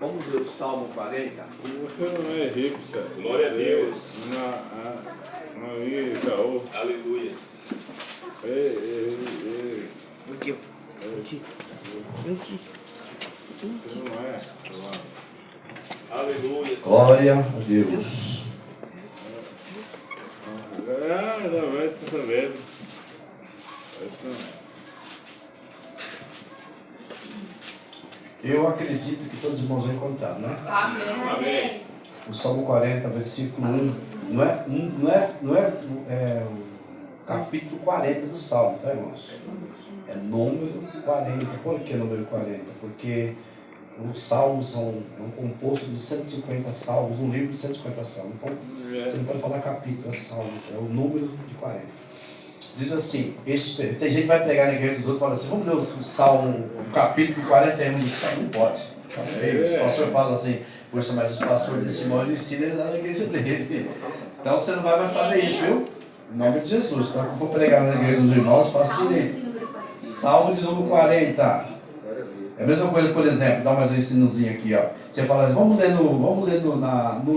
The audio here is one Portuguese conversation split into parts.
Vamos ler o Salmo 40. Você não é egípcia. Glória a Deus. Não é Itaú. Aleluia. Aqui, Você não é. Aleluia. glória a Deus. Não vai te saber. Eu acredito que todos os irmãos vão encontrar, né? Amém. O Salmo 40, versículo 1. Não é o capítulo 40 do Salmo, tá, irmãos? É número 40. Por que número 40? Porque os salmos é um composto de 150 salmos, um livro de 150 salmos. Então, você não pode falar capítulo, é salmos, é o número de 40. Diz assim, tem gente que vai pregar na igreja dos outros e fala assim, vamos ler o Salmo, o capítulo 41 do Salmo, não pode. Tá feio. O pastor fala assim, poxa, mas o pastor desse irmão, ele ensina ele lá na igreja dele. Então você não vai mais fazer isso, viu? Em nome de Jesus. Então, quando for pregar na igreja dos irmãos, faça direito. Salmo de número 40. É a mesma coisa, por exemplo, dá mais um ensinozinho aqui, ó. Você fala assim, vamos ler no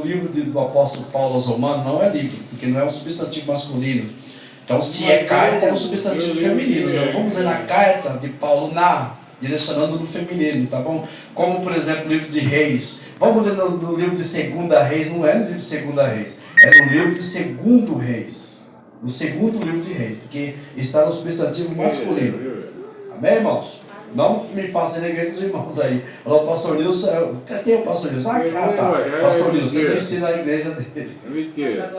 livro do apóstolo Paulo aos Romanos, não é livro, porque não é um substantivo masculino. Então, se é carta, é um substantivo feminino. Então, vamos ler na carta de Paulo, direcionando no feminino, tá bom? Como, por exemplo, o livro de Reis. Vamos ler no livro de Segunda Reis, não é no livro de Segunda Reis, é no livro de Segundo Reis. No segundo livro de Reis, porque está no substantivo masculino. Amém, irmãos? Não me façam na igreja dos irmãos aí. Falou, pastor Nilson, cadê o pastor Nilson? Ah, tá. Pastor Nilson, você não ensina a igreja dele. É mentira.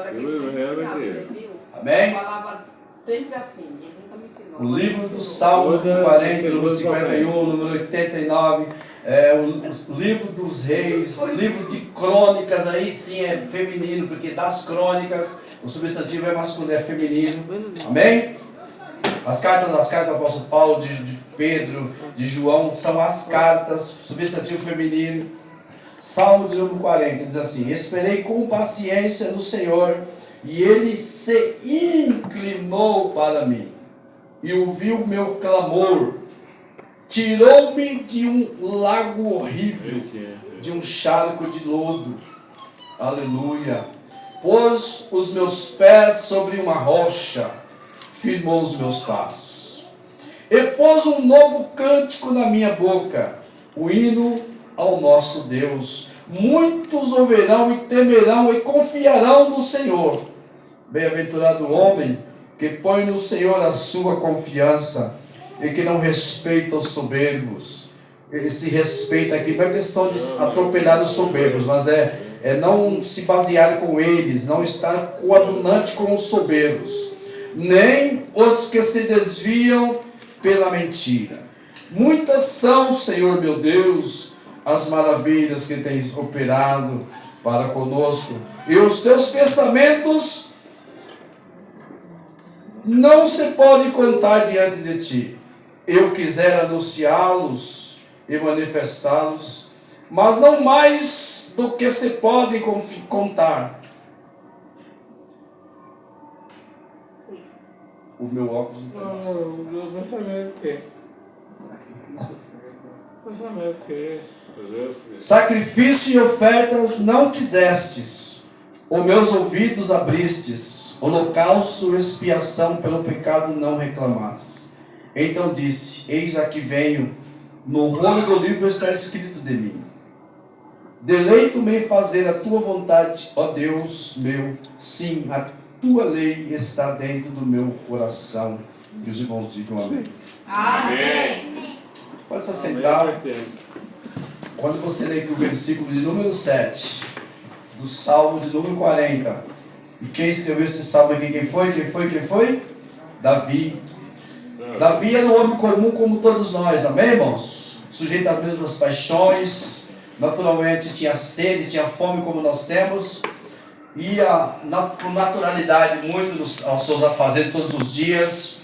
Amém? Falava sempre assim, ele nunca me ensinou. O livro do Salmo 40, número 51, número 89, o livro dos reis, o livro de crônicas, aí sim é feminino, porque das crônicas, o substantivo é masculino, é feminino. Amém? As cartas do apóstolo Paulo, de Pedro, de João, são as cartas, substantivo feminino. Salmo de número 40, diz assim, esperei com paciência no Senhor, e ele se inclinou para mim, e ouviu o meu clamor, tirou-me de um lago horrível, de um charco de lodo, aleluia, pôs os meus pés sobre uma rocha, firmou os meus passos, e pôs um novo cântico na minha boca, o hino ao nosso Deus. Muitos ouvirão e temerão e confiarão no Senhor. Bem-aventurado o homem que põe no Senhor a sua confiança e que não respeita os soberbos. Esse respeito aqui não é questão de atropelar os soberbos, mas é não se basear com eles, não estar coadunante com os soberbos, nem os que se desviam pela mentira. Muitas são, Senhor meu Deus, as maravilhas que tens operado para conosco, e os teus pensamentos não se pode contar diante de ti. Eu quisera anunciá-los e manifestá-los, mas não mais do que se pode contar. O meu óculos não está mais. Não saber o quê? Não saber o quê? Sacrifício e ofertas não quisestes, os meus ouvidos abristes, holocausto e expiação pelo pecado não reclamastes. Então disse, eis aqui venho, no rolo do livro está escrito de mim. Deleito-me em fazer a tua vontade, ó Deus meu, sim, a tua lei está dentro do meu coração. E os irmãos digam amém. Amém. Pode se assentar. Quando você lê aqui o versículo de número 7, do Salmo de número 40, e quem escreveu esse salmo aqui, quem foi? Davi. Davi era um homem comum como todos nós, amém, irmãos? Sujeito às mesmas paixões, naturalmente tinha sede, tinha fome como nós temos, ia com naturalidade muito aos seus afazeres todos os dias,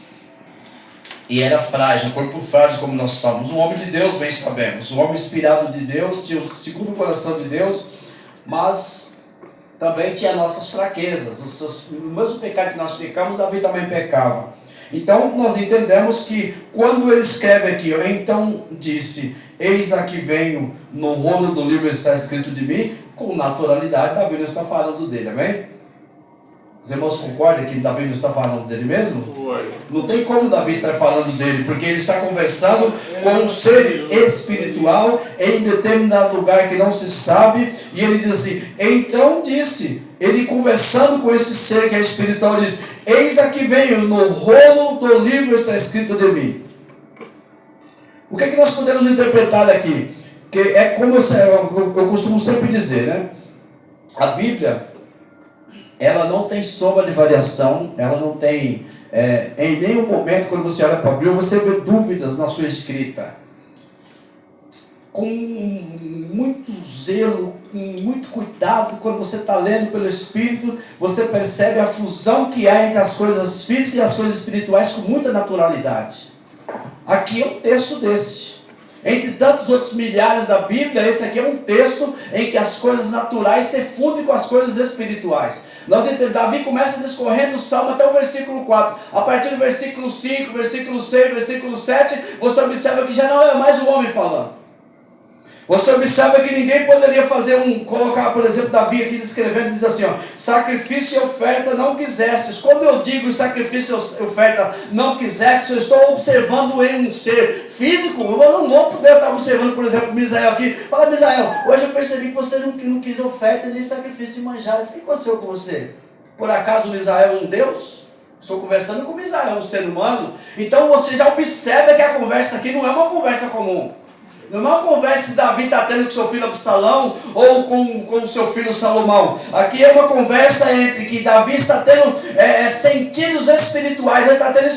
e era frágil, um corpo frágil como nós somos. Um homem de Deus, bem sabemos, um homem inspirado de Deus, tinha o segundo coração de Deus, mas também tinha nossas fraquezas, o mesmo pecado que nós pecamos, Davi também pecava. Então nós entendemos que quando ele escreve aqui, então disse, eis aqui venho, no rolo do livro está escrito de mim, com naturalidade, Davi não está falando dele, amém? Os irmãos concordam que Davi não está falando dele mesmo? Não tem como Davi estar falando dele, porque ele está conversando com um ser espiritual em determinado lugar que não se sabe, e ele diz assim, então disse, ele conversando com esse ser que é espiritual, diz, eis aqui venho, no rolo do livro está escrito de mim. O que é que nós podemos interpretar daqui? Que é como eu costumo sempre dizer, né? A Bíblia, ela não tem sombra de variação, ela não tem, em nenhum momento, quando você olha para a Bíblia, você vê dúvidas na sua escrita. Com muito zelo, com muito cuidado, quando você está lendo pelo Espírito, você percebe a fusão que há entre as coisas físicas e as coisas espirituais com muita naturalidade. Aqui é um texto desse. Entre tantos outros milhares da Bíblia, esse aqui é um texto em que as coisas naturais se fundem com as coisas espirituais. Davi começa discorrendo o Salmo até o versículo 4. A partir do versículo 5, versículo 6, versículo 7, você observa que já não é mais o homem falando. Você observa que ninguém poderia colocar, por exemplo, Davi aqui descrevendo, diz assim, ó, sacrifício e oferta não quisestes. Quando eu digo sacrifício e oferta não quisestes, eu estou observando em um ser físico. Eu não vou poder estar observando, por exemplo, Misael aqui. Fala, Misael, hoje eu percebi que você não quis oferta nem sacrifício de manjares. O que aconteceu com você? Por acaso Misael é um Deus? Estou conversando com Misael, um ser humano. Então você já observa que a conversa aqui não é uma conversa comum. Não é uma conversa que Davi está tendo com seu filho Absalão ou com seu filho Salomão. Aqui é uma conversa entre que Davi está tendo sentidos espirituais, ele está tendo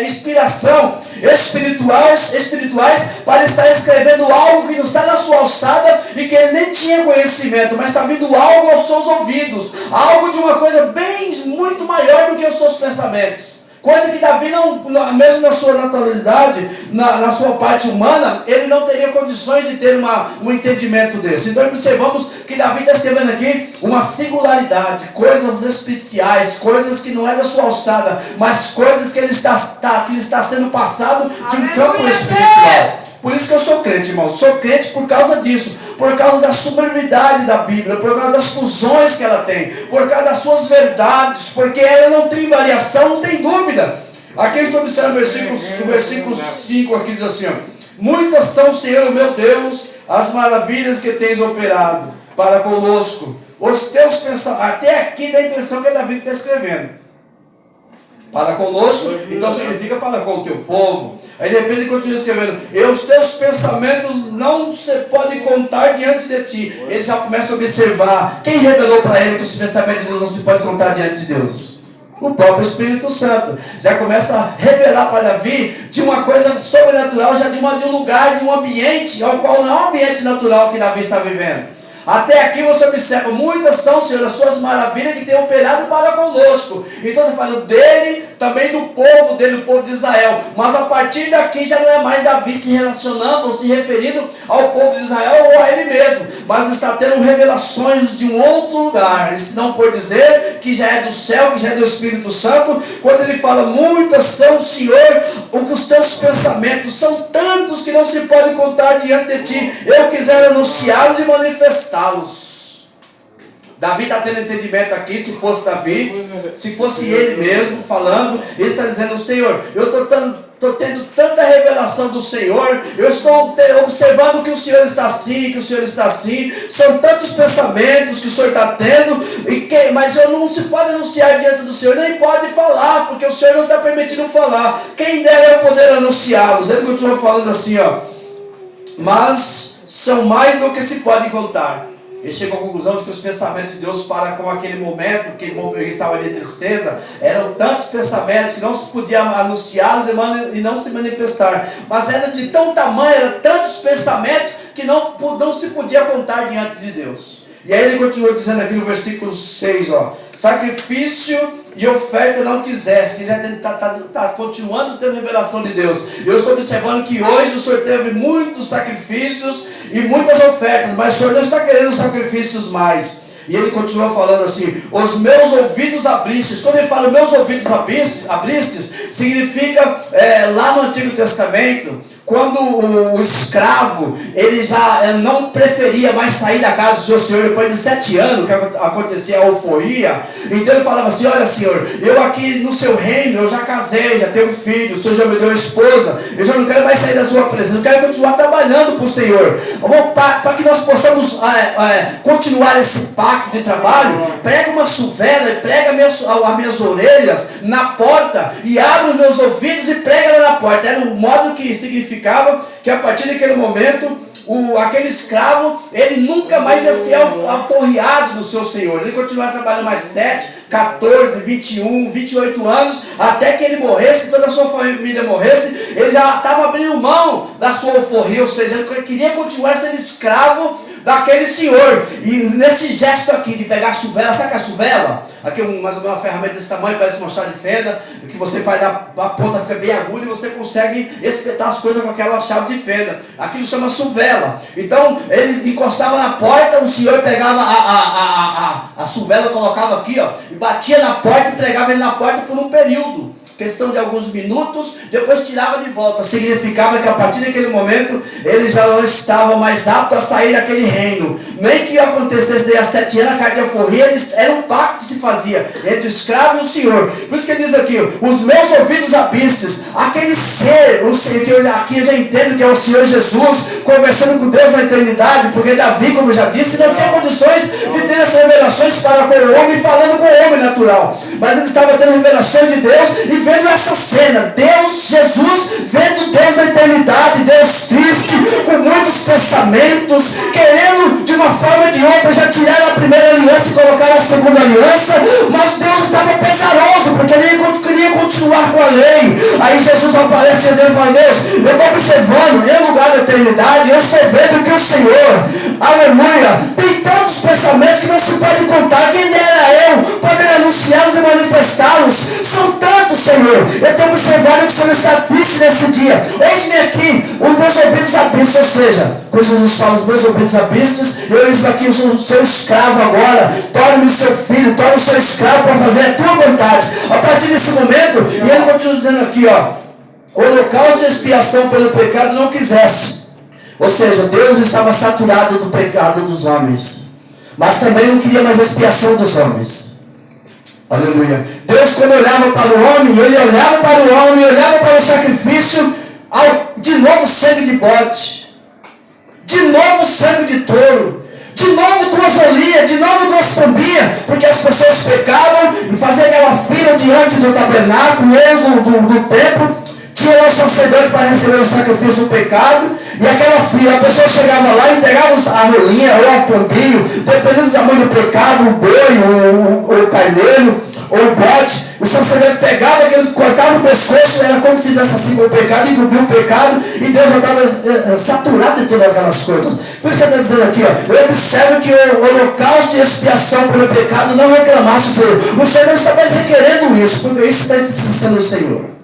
inspiração espirituais para estar escrevendo algo que não está na sua alçada e que ele nem tinha conhecimento, mas está vindo algo aos seus ouvidos, algo de uma coisa muito maior do que os seus pensamentos. Coisa que Davi, mesmo na sua naturalidade, na sua parte humana, ele não teria condições de ter um entendimento desse. Então observamos que Davi está escrevendo aqui uma singularidade, coisas especiais, coisas que não é da sua alçada, mas coisas que ele está sendo passado de um campo espiritual. Por isso que eu sou crente, irmão. Sou crente por causa disso, por causa da sublimidade da Bíblia, por causa das fusões que ela tem, por causa das suas verdades, porque ela não tem variação, não tem dúvida. Aqui eu estou observando o versículo 5, aqui diz assim, ó, muitas são, Senhor, meu Deus, as maravilhas que tens operado para conosco. Os teus pensamentos, até aqui dá a impressão que é Davi que está escrevendo. Para conosco, então significa para com o teu povo. Aí de repente ele continua escrevendo, e os teus pensamentos não se podem contar diante de ti. Ele já começa a observar, quem revelou para ele que os pensamentos de Deus não se podem contar diante de Deus? O próprio Espírito Santo. Já começa a revelar para Davi de uma coisa sobrenatural, já de um lugar, de um ambiente, ao qual não é um ambiente natural que Davi está vivendo. Até aqui você observa, muitas são, Senhor, as suas maravilhas que tem operado para conosco. Então você fala dele, também do povo dele, do povo de Israel. Mas a partir daqui já não é mais Davi se relacionando ou se referindo ao povo de Israel ou a ele mesmo, mas está tendo revelações de um outro lugar. Isso não pode dizer que já é do céu, que já é do Espírito Santo. Quando ele fala, muitas são, Senhor, os teus pensamentos são tantos que não se podem contar diante de ti. Eu quisera anunciá-los e manifestá-los. Davi está tendo entendimento aqui. Se fosse Davi, se fosse ele mesmo falando, ele está dizendo, Senhor, eu estou tendo tanta revelação do Senhor, eu estou observando que o Senhor está assim, que o Senhor está assim, são tantos pensamentos que o Senhor está tendo, mas eu não se pode anunciar diante do Senhor, nem pode falar, porque o Senhor não está permitindo falar. Quem dera eu poder anunciá-los. Ele continua falando assim, ó, mas são mais do que se pode contar. Ele chegou à conclusão de que os pensamentos de Deus para com aquele momento, que ele estava de tristeza, eram tantos pensamentos que não se podia anunciá-los e não se manifestar. Mas era de tão tamanho, eram tantos pensamentos que não se podia contar diante de Deus. E aí ele continua dizendo aqui no versículo 6, ó, sacrifício e oferta não quisesse. Ele já está continuando tendo revelação de Deus. Eu estou observando que hoje o Senhor teve muitos sacrifícios e muitas ofertas, mas o Senhor não está querendo sacrifícios mais. E ele continua falando assim, os meus ouvidos abristes. Quando ele fala meus ouvidos abristes, significa lá no Antigo Testamento, quando o escravo, ele já não preferia mais sair da casa do seu senhor depois de 7 anos, que acontecia a euforia. Então ele falava assim: olha, senhor, eu aqui no seu reino, eu já casei, já tenho filho, o senhor já me deu esposa, eu já não quero mais sair da sua presença, eu quero continuar trabalhando para o senhor. Para que nós possamos continuar esse pacto de trabalho, prega uma suvela e prega as minhas orelhas na porta e abre os meus ouvidos e prega ela na porta. Era o modo que significava que a partir daquele momento aquele escravo, ele nunca mais ia ser aforreado do seu senhor. Ele continuava trabalhando mais 7, 14, 21, 28 anos, até que ele morresse, toda a sua família morresse. Ele já estava abrindo mão da sua alforria, ou seja, ele queria continuar sendo escravo daquele senhor. E nesse gesto aqui de pegar a suvela, sabe que é a suvela? Aqui mais ou menos uma ferramenta desse tamanho, parece uma chave de fenda, que você faz, a ponta fica bem aguda e você consegue espetar as coisas com aquela chave de fenda. Aquilo chama suvela. Então ele encostava na porta, o senhor pegava a suvela, colocava aqui, ó, e batia na porta e pregava ele na porta por um período. Questão de alguns minutos, depois tirava de volta. Significava que a partir daquele momento ele já não estava mais apto a sair daquele reino. Nem que acontecesse daí a 7 anos a carta de alforria, era um pacto que se fazia entre o escravo e o senhor. Por isso que ele diz aqui: os meus ouvidos abistes, aquele ser, o ser que aqui eu já entendo que é o Senhor Jesus conversando com Deus na eternidade, porque Davi, como já disse, não tinha condições de ter as revelações para com o homem, falando com o homem natural, mas ele estava tendo revelações de Deus e vendo essa cena, Deus, Jesus, vendo Deus na eternidade, Deus triste, com muitos pensamentos, querendo de uma forma ou de outra já tirar a primeira aliança e colocar a segunda aliança, mas Deus estava pesaroso, porque ele queria continuar com a lei. Aí Jesus aparece e Deus fala: Deus, eu estou observando, em lugar da eternidade, eu estou vendo que o Senhor, aleluia, tem tantos pensamentos que não se pode contar. Quem era eu poder anunciá-los e manifestá-los? São tantos, Senhor. Eu estou observando que o Senhor está triste nesse dia. Eis-me aqui, os meus ouvidos abistos. Ou seja, quando Jesus fala os meus ouvidos abistos, eu estou aqui, eu sou o seu escravo agora. Torne-me seu filho, torne-me seu escravo para fazer a tua vontade. A partir desse momento, e ele continua dizendo aqui, ó: holocausto de expiação pelo pecado não quisesse. Ou seja, Deus estava saturado do pecado dos homens, mas também não queria mais expiação dos homens. Aleluia. Deus, quando olhava para o homem, ele olhava para o homem, olhava para o sacrifício, de novo sangue de bode, de novo sangue de touro, de novo 2 olias, de novo 2 pombinhas, porque as pessoas pecavam e faziam aquela fila diante do tabernáculo, do templo. Tinha lá o sacerdote para receber o sacrifício do pecado, e aquela fila, a pessoa chegava lá e entregava a rolinha ou o pombinho, dependendo do tamanho do pecado, o boi, o carneiro, ou o bode. O sacerdote pegava, ele cortava o pescoço, era como se fizesse assim com o pecado, encobriu o pecado, e Deus já estava saturado de todas aquelas coisas. Por isso que ele está dizendo aqui, ó: eu observo que o holocausto de expiação pelo pecado não reclamasse o Senhor. O Senhor não está mais requerendo isso, porque isso está sendo o Senhor.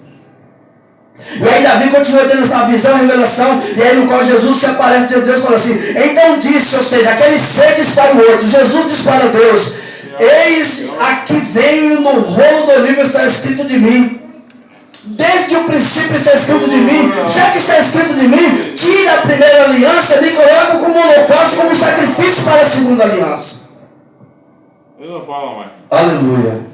E aí Davi continua tendo essa visão, revelação, e aí no qual Jesus se aparece diante de Deus e fala assim: então disse, ou seja, aquele ser diz para o outro, Jesus diz para Deus: eis aqui venho, no rolo do livro está escrito de mim. Desde o princípio está escrito de mim. Já que está escrito de mim, tira a primeira aliança e me coloca como holocausto, como sacrifício para a segunda aliança. Eu não falo mais. Aleluia.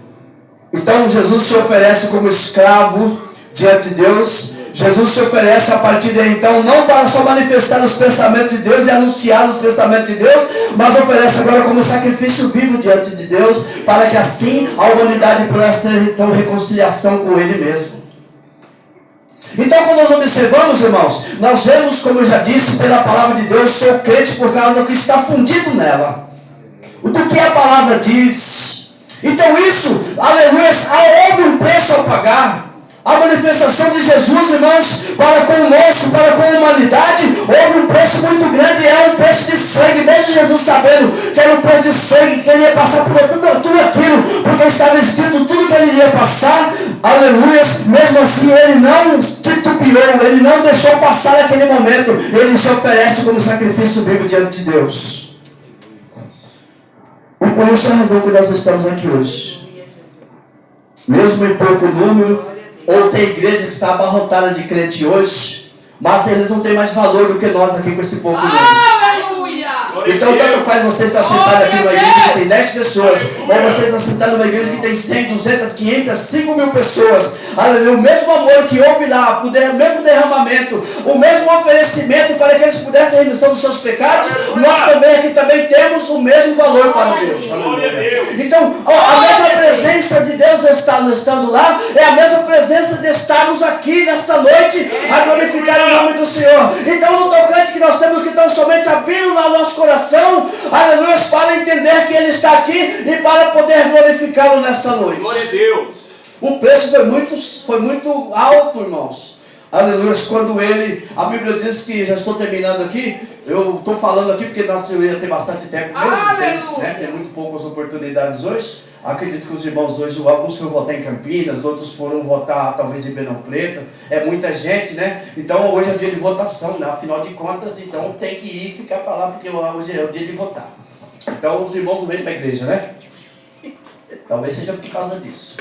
Então Jesus se oferece como escravo diante de Deus. Jesus se oferece a partir de então, não para só manifestar os pensamentos de Deus e anunciar os pensamentos de Deus, mas oferece agora como sacrifício vivo diante de Deus, para que assim a humanidade pudesse ter então reconciliação com Ele mesmo. Então, quando nós observamos, irmãos, nós vemos, como eu já disse, pela palavra de Deus, sou crente por causa do que está fundido nela, do que a palavra diz. Então isso, aleluia, houve um preço a pagar. A manifestação de Jesus, irmãos, para conosco, para com a humanidade, houve um preço muito grande, é um preço de sangue, mesmo Jesus sabendo que era um preço de sangue, que ele ia passar por tudo aquilo, porque estava escrito tudo que ele ia passar, aleluia. Mesmo assim ele não titubeou, ele não deixou passar aquele momento, ele se oferece como sacrifício vivo diante de Deus. E por isso é a razão que nós estamos aqui hoje, mesmo em pouco número. Ou tem igreja que está abarrotada de crente hoje, mas eles não têm mais valor do que nós aqui com esse pouco nome. Aleluia! Então, tanto faz você estar sentado aqui numa igreja que tem 10 pessoas, ou você está sentado numa igreja que tem 100, 200, 500, 5 mil pessoas. Aleluia. O mesmo amor que houve lá, o mesmo derramamento, o mesmo oferecimento para que eles pudessem a remissão dos seus pecados, nós também aqui também temos o mesmo valor para Deus. Aleluia. Então, a mesma presença de Deus estando lá, é a mesma presença de estarmos aqui nesta noite a glorificar o nome do Senhor. Então, no tocante que nós temos que tão somente abrir o nosso coração, aleluia, para entender que Ele está aqui e para poder glorificá-lo nessa noite. Glória a Deus. O preço foi muito alto, irmãos. Aleluia. Quando a Bíblia diz que, já estou terminando aqui, eu estou falando aqui porque nós ia ter bastante tempo mesmo, tem muito poucas oportunidades hoje. Acredito que os irmãos hoje, alguns foram votar em Campinas, outros foram votar talvez em Ribeirão Preto. É muita gente, né? Então hoje é dia de votação, né? Afinal de contas, então tem que ir ficar para lá, porque hoje é o dia de votar. Então os irmãos não vêm para a igreja, né? Talvez seja por causa disso.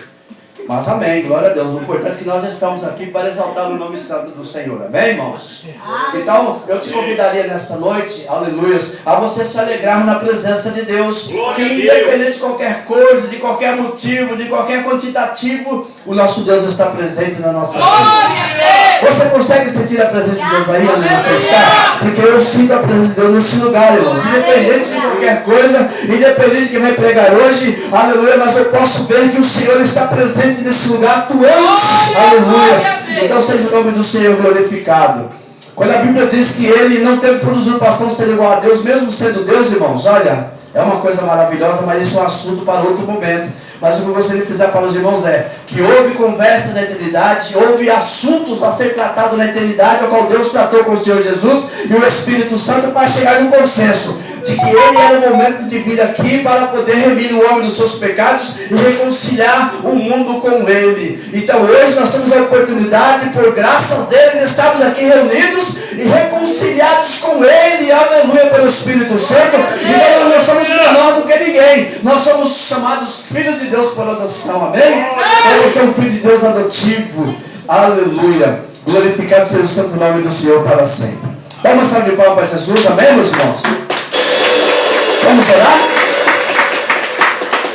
Mas amém, glória a Deus. O importante é que nós estamos aqui para exaltar o nome santo do Senhor. Amém, irmãos? Então, eu te convidaria nessa noite, aleluia, a você se alegrar na presença de Deus. Que independente de qualquer coisa, de qualquer motivo, de qualquer quantitativo, o nosso Deus está presente na nossa vida. Você consegue sentir a presença de Deus aí onde você está? Porque eu sinto a presença de Deus nesse lugar, irmãos. Independente de qualquer coisa, independente de quem vai pregar hoje, aleluia, mas eu posso ver que o Senhor está presente nesse lugar atuante, aleluia. Então seja o nome do Senhor glorificado. Quando a Bíblia diz que Ele não teve por usurpação ser igual a Deus, mesmo sendo Deus, irmãos, olha, é uma coisa maravilhosa, mas isso é um assunto para outro momento. Mas o que eu gostaria de fazer para os irmãos é que houve conversa na eternidade, houve assuntos a ser tratados na eternidade, ao qual Deus tratou com o Senhor Jesus e o Espírito Santo para chegar em um consenso de que Ele era o momento de vir aqui para poder remir o homem dos seus pecados e reconciliar o mundo com Ele. Então hoje nós temos a oportunidade, por graças dele, de estarmos aqui reunidos e reconciliados com Ele, aleluia, pelo Espírito Santo. Então nós não somos menor do que ninguém, nós somos chamados filhos de Deus por adoção, amém? Então você é um filho de Deus adotivo, aleluia. Glorificado seja o santo nome do Senhor para sempre. Vamos salve de palmas para Jesus, amém, meus irmãos? Vamos orar?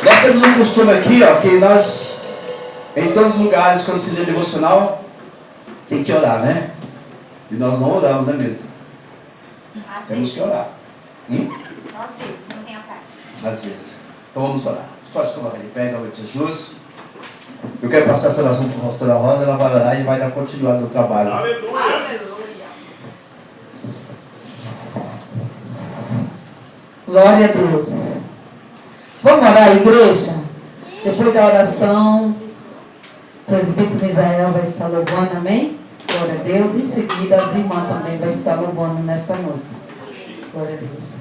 Nós temos um costume aqui, ó, que nós, em todos os lugares, quando se lê devocional, tem que orar, né? E nós não oramos, é mesmo? Temos que orar. Às vezes, não tem a prática. Às vezes. Então vamos orar. Você pode se colocar de pé, em nome de Jesus. Eu quero passar essa oração para a pastora Rosa, ela vai orar e vai dar continuidade no trabalho. Aleluia. Glória a Deus. Vamos orar, igreja? Depois da oração, o presbítero Misael vai estar louvando, amém? Glória a Deus. Em seguida, as irmãs também vão estar louvando nesta noite. Glória a Deus.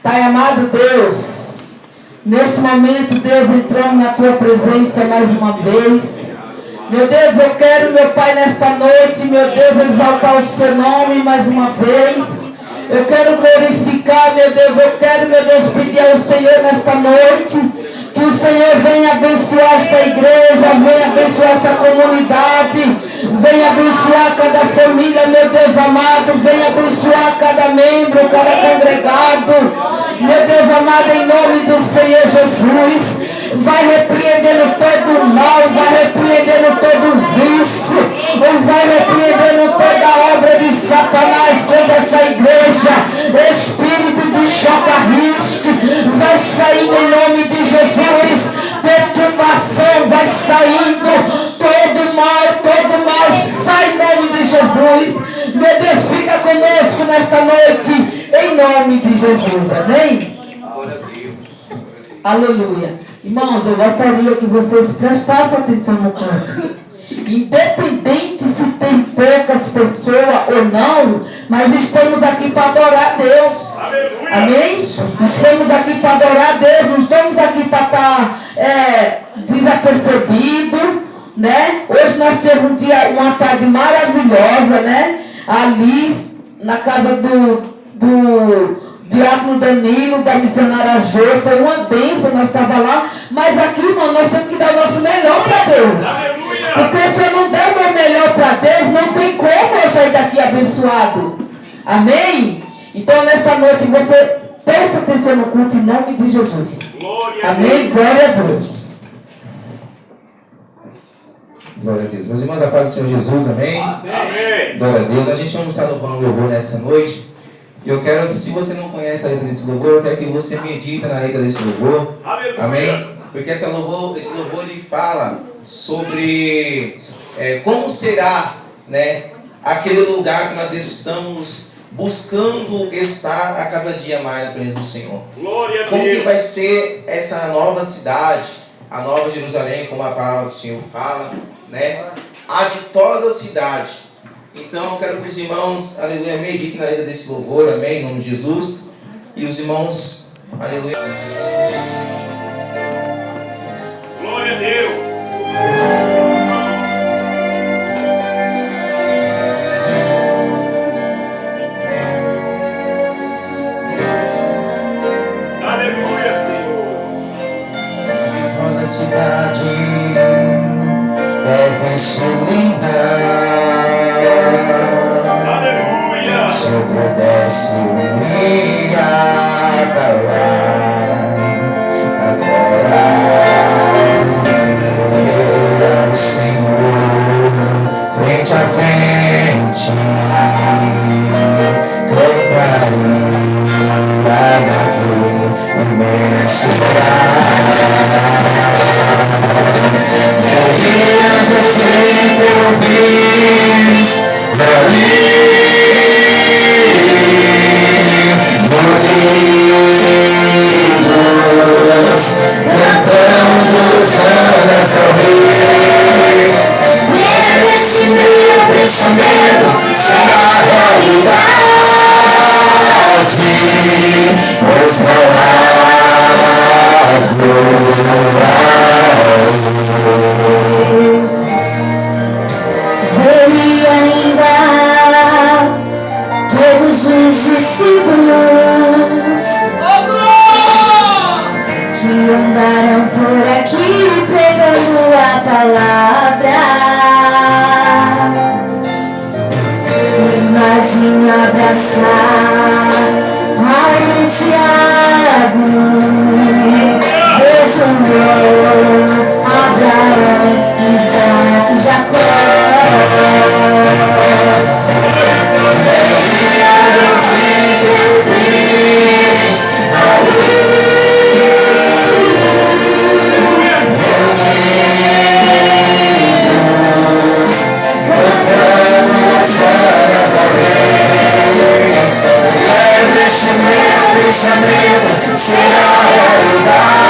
Pai amado Deus, neste momento, Deus, entramos na tua presença mais uma vez. Meu Deus, eu quero, meu Pai, nesta noite, meu Deus, exaltar o seu nome mais uma vez. Eu quero glorificar, meu Deus, eu quero, meu Deus, pedir ao Senhor nesta noite que o Senhor venha abençoar esta igreja, venha abençoar esta comunidade, venha abençoar cada família, meu Deus amado, venha abençoar cada membro, cada congregado. Meu Deus amado, em nome do Senhor Jesus, vai repreendendo todo o mal, vai repreendendo todo o vício, vai repreendendo toda obra de Satanás contra essa igreja. Espírito de chocarrisque vai saindo em nome de Jesus, perturbação vai saindo, todo mal sai em nome de Jesus. Meu Deus, fica conosco nesta noite, em nome de Jesus, amém? Aleluia. Irmãos, eu gostaria que vocês prestassem atenção no canto. Independente se tem poucas pessoas ou não, mas estamos aqui para adorar a Deus. Aleluia. Amém? Estamos aqui para adorar a Deus, não estamos aqui para estar desapercebido, né? Hoje nós tivemos uma tarde maravilhosa, né? Ali na casa do Diácono Danilo, da missionária Jô, foi uma bênção, nós estávamos lá, mas aqui, irmão, nós temos que dar o nosso melhor para Deus. Aleluia. Porque se eu não der o meu melhor para Deus, não tem como eu sair daqui abençoado. Amém? Então, nesta noite, você preste atenção no culto em nome de Jesus. Glória Amém? Glória a Deus. Glória a Deus. Meus irmãos, a paz do Senhor Jesus, amém? Amém. Glória a Deus. A gente vai estar louvando louvor nessa noite. E eu quero que, se você não conhece a letra desse louvor, eu quero que você medita na letra desse louvor. Aleluia. Amém? Porque esse louvor ele fala sobre como será, né, aquele lugar que nós estamos buscando estar a cada dia mais na presença do Senhor. Glória a Como que Deus. vai ser essa nova cidade, a nova Jerusalém, como a palavra do Senhor fala, né? A ditosa cidade. Então eu quero que os irmãos, aleluia, meditem na letra desse louvor, amém, em nome de Jesus. E os irmãos, aleluia. Glória a Deus. Aleluia, Senhor. Toda cidade deve se lembrar. Aleluia. Se eu pudesse ir pra lá agora, ver o Senhor frente a frente, cantaria naquele imenso lugar. Meu Deus, eu sempre ouvi cantando Sana Salve. Esse meu pensamento será realidade, pois não há Veio ainda todos os discípulos que andaram por aqui pregando a palavra. Imagina abraçar Paulo e Tiago, Resumou, Abraão, Isaac, Jacó. Pensamento será realidade.